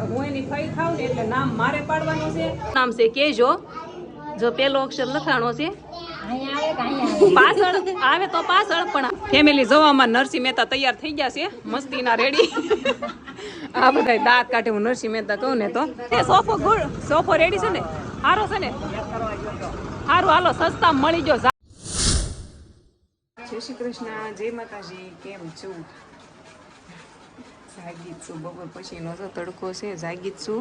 હું એની ફઈ થાવ ને એટલે નામ મારે પાડવાનું છે. નામ છે કેજો. જો પેલો અક્ષર લખાણો છે પાછળ આવે તો પાછળ પણ ફેમિલી જોવામાં નરસિંહ મહેતા તૈયાર થઈ ગયા છે મસ્તીના રેડી. આ બધા દાંત કાઢે હું નરસિંહ મહેતા કહું ને તો સોફો રેડી છે ને સારો છે ને સારું હાલો સસ્તા મળી ગયો. જય શ્રી કૃષ્ણ, જય માતાજી. કેમ છું? જાગીત છું, બપોર પછીનો તો તડકો છે, જાગીત છું.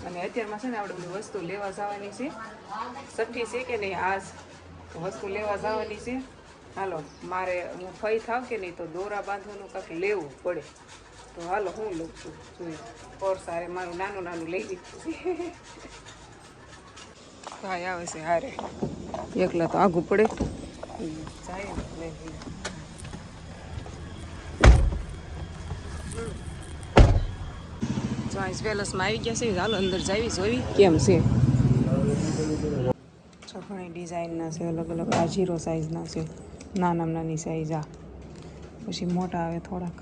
અને અત્યારમાં છે ને આપણે બધી વસ્તુ લેવા જવાની છે. છઠ્ઠી છે કે નહીં આજ વસ્તુ લેવા જવાની છે. હાલો મારે હું ફઈ થાવ કે નહીં તો દોરા બાંધવાનું કાંઈક લેવું પડે. તો હાલો હું લઉં છું જોઈએ. સારે મારું નાનું નાનું લઈ દીધું છે. ભાઈ આવે છે હારે, એકલા તો આઘું પડે જાય ચોઈસ પેલેસમાં આવી ગયા છે. હાલો અંદર જાવી જોઈ કેમ છે. ઘણી ડિઝાઇનના છે, અલગ અલગ. આ 0 સાઇઝના છે, નાનામાં નાની સાઇઝ. આ પછી મોટા આવે થોડાક,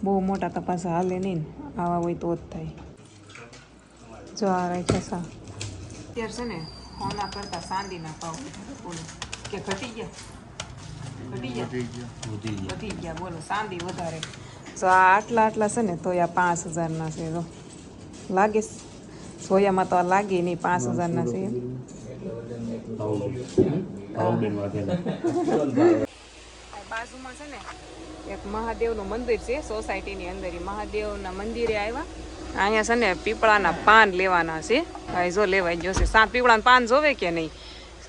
બહુ મોટા તપાસ હાલે નહીં ને, આવા હોય તો જ થાય. જો આ રાખ્યા સા અત્યારે છે ને સોના કરતા ચાંદીના ભાવ કે ઘટી ગયા વધી ગયા બોલો, ચાંદી વધારે. તો આ આટલા છે ને તો આ 5000ના છે. જો લાગે સોયામાં તો આ લાગે નહીં, 5000ના છે. બાજુમાં છે ને એક મહાદેવનું મંદિર છે સોસાયટીની અંદર. મહાદેવના મંદિરે આવ્યા. અહીંયા છે ને પીપળાના પાન લેવાના છે. હા જો લેવાઈ ગયો છે. 7 પીપળાના પાન જોવે કે નહીં?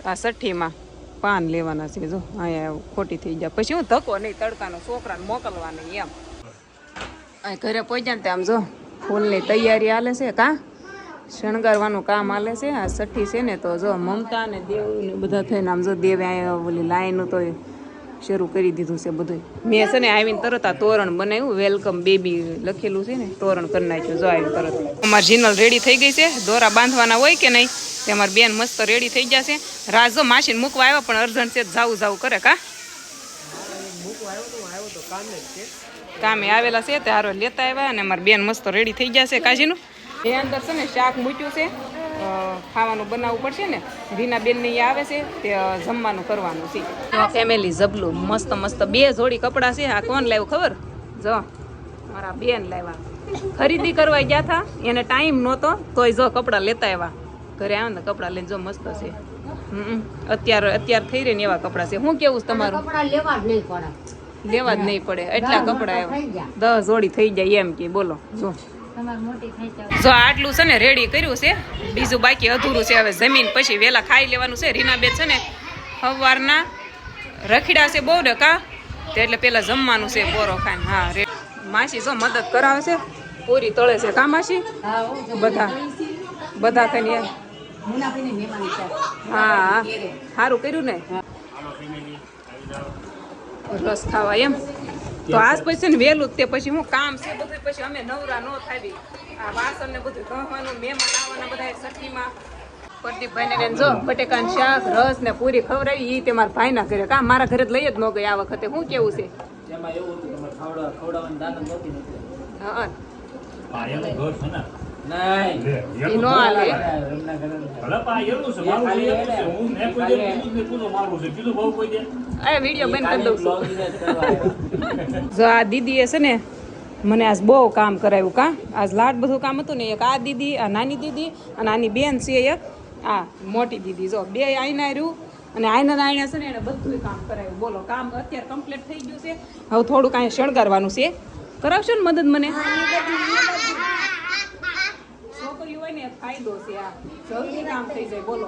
આ 60માં પાન લેવાના છે. જો અહીંયા ખોટી થઈ જાય પછી હું ધક્કો નહીં, તડકાનો છોકરાને મોકલવા નહીં એમ. આ ઘરે પહોંચ્યા ને આમ જો ફૂલની તૈયારી હાલે છે. કાં શણગારવાનું કામ હાલે છે. આ 60 છે ને તો જો મમતા ને દેવ ને બધા થઈને આમ જો દેવે અહીંયા ઓલી લાઈન તો શરૂ કરી દીધું છે બધું. મેં છે ને આવીને તરત આ તોરણ બનાવ્યું, વેલકમ બેબી લખેલું છે ને, તોરણ કરી નાખ્યું. જો આવ્યું તરત. અમારી જીનલ રેડી થઈ ગઈ છે. દોરા બાંધવાના હોય કે નહીં તે અમારી બેન મસ્ત રેડી થઈ જશે. રાજ જો માસીને મૂકવા આવ્યા પણ અર્જન્ટ છે, જાવું કરે. કા કામે આવેલા છે તે હારો લેતા આવ્યા અને અમારી બેન મસ્ત રેડી થઈ જશે. કાજીનું એ અંદર છે ને શાક મૂક્યું છે, ખાવાનું બનાવવું પડશે ને. રીના બેન ને આવે છે તે જમવાનું કરવાનું છે. ફેમિલી જબલું મસ્ત 2 જોડી કપડાં છે. આ કોણ લાવ્યું ખબર? જો મારા બેન લાવ્યા. ખરીદી કરવા ગયા હતા, એને ટાઈમ નહોતો તોય જો કપડાં લેતા આવ્યા. ઘરે આવે ને કપડાં લઈને જો મસ્ત છે. અત્યારે થઈ રહી ને એવા કપડાં છે. શું કેવું તમારું? લેવા જ નહીં પડે એટલા કપડાં આવ્યા. 10 જોડી થઈ જાય એમ કે બોલો. જો આટલું છે ને રેડી કર્યું છે, બીજું બાકી અધૂરું છે. હવે જમીન પછી વહેલા ખાઈ લેવાનું છે. રીનાબેન છે ને સવારના રખીડા છે બહુ ને કા એટલે પેલા જમવાનું છે પોરો ખાઈને. હા માસી જો મદદ કરાવે છે, પૂરી તળે છે. કા માસી બધા થઈને હા સારું કર્યું ને રસ ખાવા એમ. તો આજ પછી ને વહેલું જ તે પછી હું કામ છે બધું પછી અમે નવરા ન થાવી. આ વાસણ ને બધું ધોવાનું, મહેમાન આવવાના બધા 60માં. પ્રદીપભાઈને બેન જો બટેકાનું શાક, રસ ને પૂરી ખવડાવી. એ તે મારા ભાઈના ઘરે. કા મારા ઘરે જ લઈ જ ન ગઈ આ વખતે. શું કેવું છે? વિડીયો બંધ કરી દઉં છું. જો આ દીદીએ છે ને મને આજ બહુ કામ કરાવ્યું. કા આજ લાડ બધું કામ હતું ને. એક આ દીદી, આ નાની દીદી અને આની બેન છે એક આ મોટી દીદી. જો 2 આઈના રહ્યું અને આઈના છે ને એને બધું કામ કરાવ્યું. બોલો કામ અત્યારે કમ્પ્લીટ થઈ ગયું છે. હવે થોડુંક અહીંયા શણગારવાનું છે. કરાવશો ને મદદ મને? છોકરી હોય ને ફાયદો છે. આ જલ્દી કામ થઈ જાય. બોલો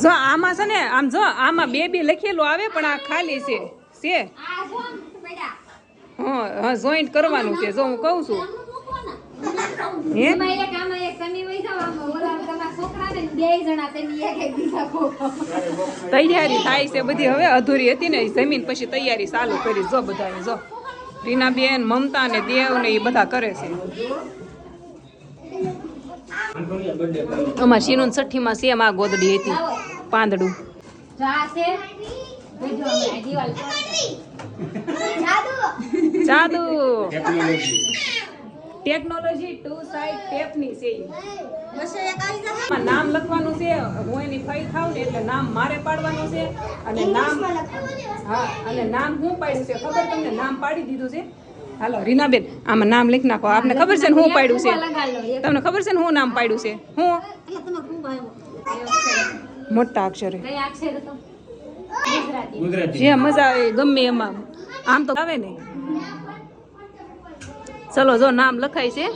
જો આમાં છે ને આમ જો આમાં 2 લખેલું આવે પણ આ ખાલી છે. હા જોઈન્ટ કરવાનું છે. જો હું કહું છું તૈયારી થાય છે બધી. હવે અધૂરી હતી ને જમીન પછી તૈયારી ચાલુ કરી. જો બધા જો રીનાબેન, મમતા ને દેવ ને એ બધા કરે છે. અમાર શીનું 60માં સેમ આ ગોદડી હતી પાંદડું. જાદુ ટેકનોલોજી 2 સાઇડ ટેપની છે આમાં નામ લખવાનું છે. હું એની ફાઈ થાવ ને એટલે નામ મારે પાડવાનું છે. અને નામ હા અને નામ હું પાડ્યું છે ખબર તમને? નામ પાડી દીધું છે. હાલો રીનાબેન આમાં નામ લખી નાખો. આપને ખબર છે ને હું પાડ્યું છે? તમને ખબર છે ને હું નામ પાડ્યું છે? હું મોટા અક્ષરે જે મજા આવે ગમે એમાં આમ તો આવે ને. ચલો જો નામ લખાય છે.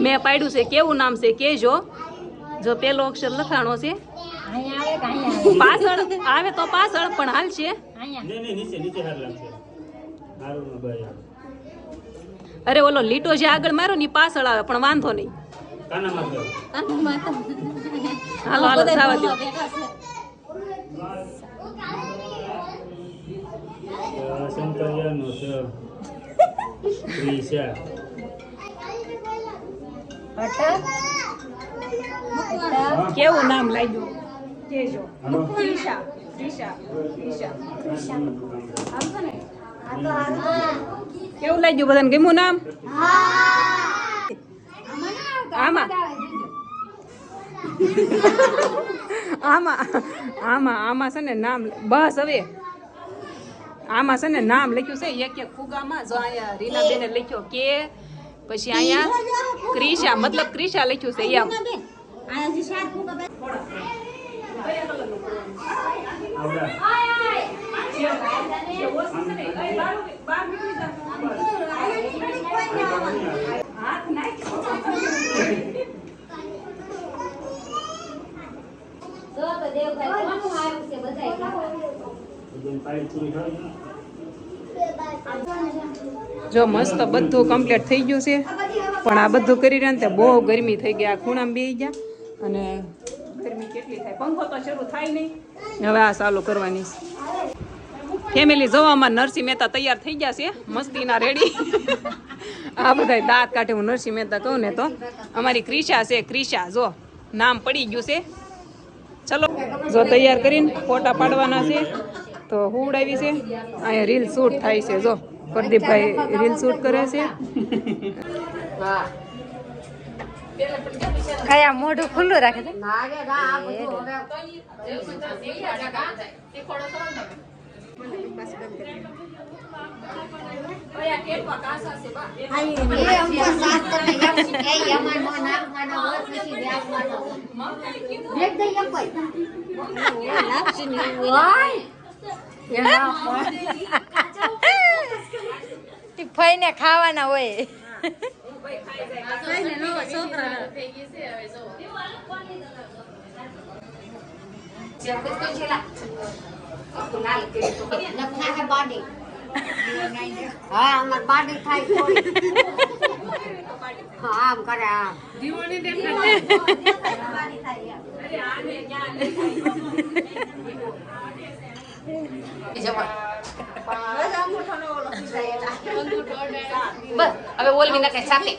મેં પાડ્યું છે. કેવું નામ છે કેજો. જો પેલો અક્ષર લખાણો છે પાછળ આવે તો પાછળ પણ હાલ છે. અરે ઓલો લીટો જે આગળ મારો ની પાછળ આવે પણ વાંધો નહીં. હાલો હાલો થવા દો. કેવું નામ લાગ્યું કેજો. ત્રિષા ત્રિષા ત્રિષા કેવું લાગ્યું? બધાને ગમ્યું નામ? આમાં આમાં આમાં આમાં છે ને નામ બસ હવે આમાં છે ને નામ લખ્યું છે એક એક ફુગામાં. જો અહીંયા રીનાબેને લખ્યો કે પછી અહીંયા ક્રિશા મતલબ ક્રિશા લખ્યું છે એમ. જો મસ્ત બધું કમ્પ્લીટ થઈ ગયું છે પણ આ બધું કરી રહ્યા ને બહુ ગરમી થઈ ગઈ. આ ખૂણામાં બેસી ગયા અને ગરમી કેટલી થાય. પંખો તો શરૂ થાય નહીં. હવે આ ચાલુ કરવાની ફેમિલી જોવામાં નરસિંહ મહેતા તૈયાર થઈ ગયા છે મસ્તીના રેડી. આ બધા દાંત કાઢે. હું નરસિંહ મહેતા કહું ને તો અમારી ક્રિશા છે. ક્રિશા જો નામ પડી ગયું છે. ચલો જો તૈયાર કરીને ફોટા પાડવાના છે તો હુવડાવી છે. અહીંયા રીલ શૂટ થાય છે. જો પ્રદીપભાઈ રીલ શૂટ કરે છે. કયા મોઢું ખુલ્લું રાખે છે? ફઈને ખાવાના હોય. હા અમાર બાડી થાય હા આમ કરે આમ બસ હવે ઓલવી નાખે સાથે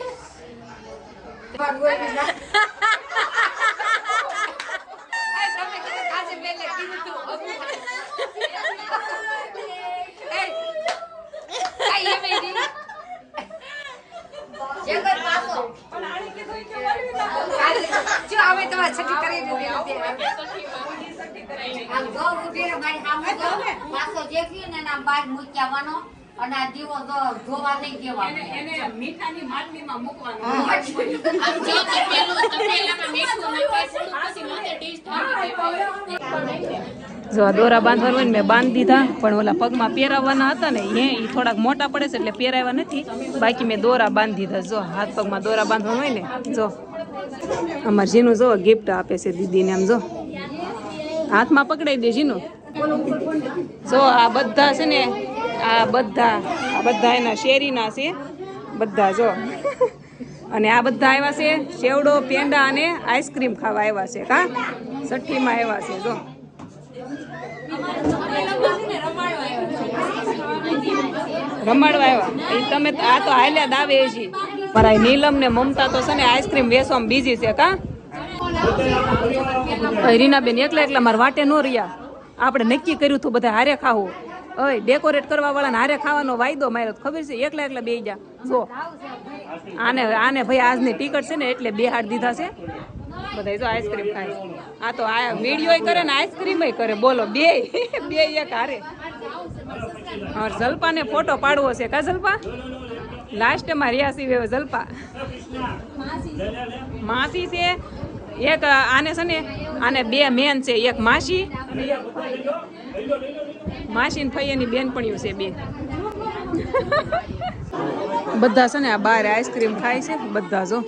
અને આ દીવો ધોવા નહીં દેવાનો એને મીઠાની માટલીમાં મૂકવાનો. જો આ દોરા બાંધવાનું હોય ને મેં બાંધી દીધા પણ ઓલા પગમાં પહેરાવવાના હતા ને એ થોડાક મોટા પડે છે એટલે પહેરાવ્યા નથી. બાકી મેં દોરા બાંધી દીધા. જો હાથ પગમાં દોરા બાંધવાનું હોય ને જો અમારે જીનું જો ગિફ્ટ આપે છે દીદીને. આમ જો હાથમાં પકડાઈ દે જીનું. જો આ બધા છે ને આ બધા એના શેરીના છે બધા. જો અને આ બધા આવ્યા છે સેવડો પેંડા અને આઈસ્ક્રીમ ખાવા આવ્યા છે. કા સઠ્ઠીમાં આવ્યા છે. જો રમાડવા આવ્યા એ તમે આ તો હાલ્યા દાવે છે. મારા નીલમ ને મમતા તો છે ને આઈસ્ક્રીમ વેચવામાં બીજી છે. કા રીનાબેન એકલા એકલા મારા વાટે ન રહ્યા. આપણે નક્કી કર્યું હતું બધા હારે ખાવું ઓય ડેકોરેટ કરવા વાળાને હારે ખાવાનો વાયદો માર્યો તો ખબર છે એકલા એકલા બેહી જા જો આને આને ભાઈ આજની ટિકિટ છે ને એટલે બેહાડ દીધા છે બધા જો આઈસ્ક્રીમ ખાય આ તો આ વિડીયો કરે ને આઈસ્ક્રીમ કરે બોલો બે એક હારે और જલ્પા ને ફોટો પાડવો છે કા જલ્પા લાસ્ટ માં રિયાસી વેવ જલ્પા માસી છે એક આને છે ને આને બે મેન છે એક માસી અને એક માસી ને ફૈયાની બેનપણીઓ છે બે બધા છે ને આ બાર આઈસ્ક્રીમ ખાય છે બધા જો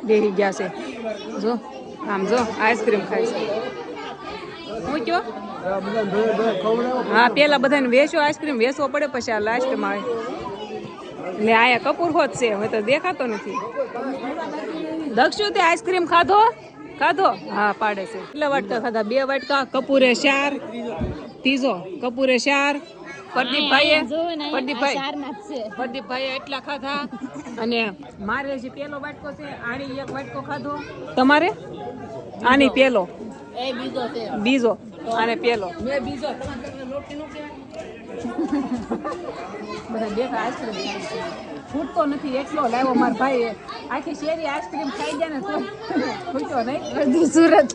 બેહી ગયા છે જો આમ જો આઈસ્ક્રીમ ખાય છે હું કયો હા પેલા બધાને વેચો આઈસ્ક્રીમ વેચવો પડે પછી આ લાસ્ટમાં આવે એટલે આયા કપૂર હોત છે હવે તો દેખાતો નથી દક્ષુ તે આઈસ્ક્રીમ ખાધો હા પાડે છે કેટલા વાટકા ખાધા 2 વાટકા કપૂરે 4 ત્રીજો કપૂરે 4 પ્રદીપભાઈ એટલા ખાધા અને મારે જે પેલો વાટકો છે આની એક વાટકો ખાધો તમારે આની પેલો બીજો અને પેલો મેં બીજો બધા દેખા આઈસ્ક્રીમ છૂટતો નથી એટલો લાવ્યો મારા ભાઈ આખી શેરી આઈસ્ક્રીમ ખાઈ જાય ને તો છૂટતો નહીં સુરત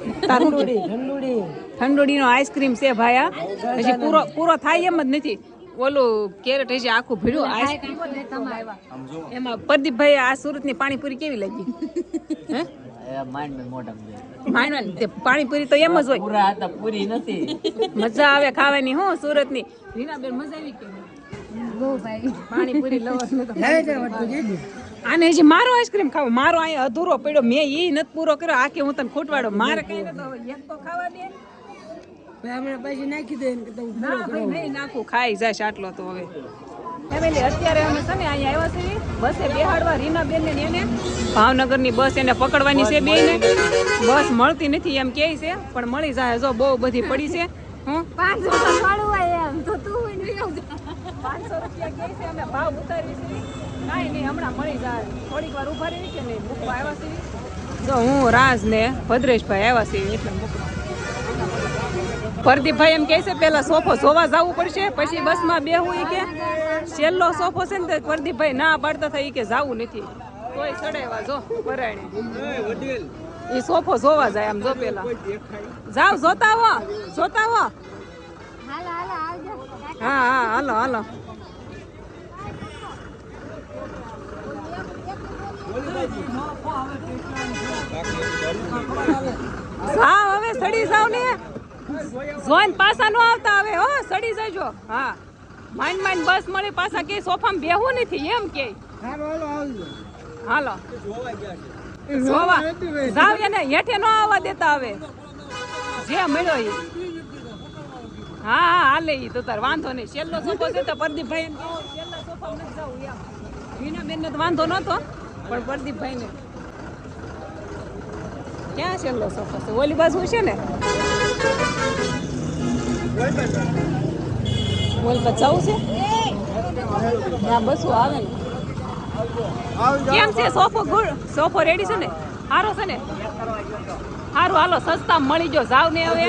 ઠંડોડી નો આઈસ્ક્રીમ છે ભાઈ હજી પૂરો થાય એમ જ નથી ઓલું કેરેટ હજી આખું ભીડ્યું આઈસ્ક્રીમ એમાં પ્રદીપભાઈ આ સુરત ની પાણીપુરી કેવી લાગી હે પાણીપુરી તો એમ જ હોય પૂરી નથી મજા આવે ખાવાની હું સુરત ની રીનાબેન મજા આવી કે પાણીપુરી આને હજી મારો આઈસ્ક્રીમ ખાવો મારો અહીંયા અધૂરો પડ્યો મેં એ નથી પૂરો કર્યો આ કે હું તને ખોટવાડો મારે કઈ નથી એક તો ખાવા દે નાખું ખાઈ જાય આટલો તો હવે ફેમિલી અત્યારે અમે છે ને અહીંયા આવ્યા છીએ બસે બેહાડવા રીનાબેન ને એને ભાવનગર ની બસ એને પકડવાની છે બે ને બસ મળતી નથી એમ કે છે પણ મળી જાય જો બહુ બધી પડી છે હું 500 રૂપિયા કે છે અમે ભાવ ઉતારી છે કાંઈ નહીં હમણાં મળી જાય થોડીક વાર ઉભા રહી કે નહીં મૂકવા આવ્યા છીએ જો હું રાજ ને ભદ્રેશભાઈ આવ્યા છીએ એટલે મૂકવા પ્રદીપભાઈ એમ કહે છે પેલા સોફો જોવા જવું પડશે પછી બસમાં બેહવું કે છેલ્લો સોફો છે ને પ્રદીપભાઈ ના પાડતા થાય કે જવું નથી તોય ચડાવ્યા જો પરાણે એ સોફો જોવા જાય આમ જો પેલા જાવ જોતા હો હા હાલો જાવ હવે સડી જાવ ને જોઈન પાછા નો આવતા હવે હો સડી જજો હા માઇન બસ મળી પાછા કે સોફામાં બેહવું નથી એમ કે હાલો જોવા જાવ એને હેઠે નો આવવા દેતા હવે જે મળ્યો એ હા હાલે ઈ તો તાર વાંધો નહીં છેલ્લો સોફો છે તો પ્રદીપભાઈ એમ કહો છેલ્લા સોફામાં નથી જાવું એમ રીનાબેન ને તો વાંધો નતો પણ પ્રદીપભાઈ ને ક્યાં છેલ્લો સોફો છે ઓલી બાજુ છે ને બોલ બચાવું છે ત્યાં બસો આવે ને કેમ છે સોફો રેડી છે ને સારો છે ને સારું હાલો સસ્તા મળી ગયો જાવ ને હવે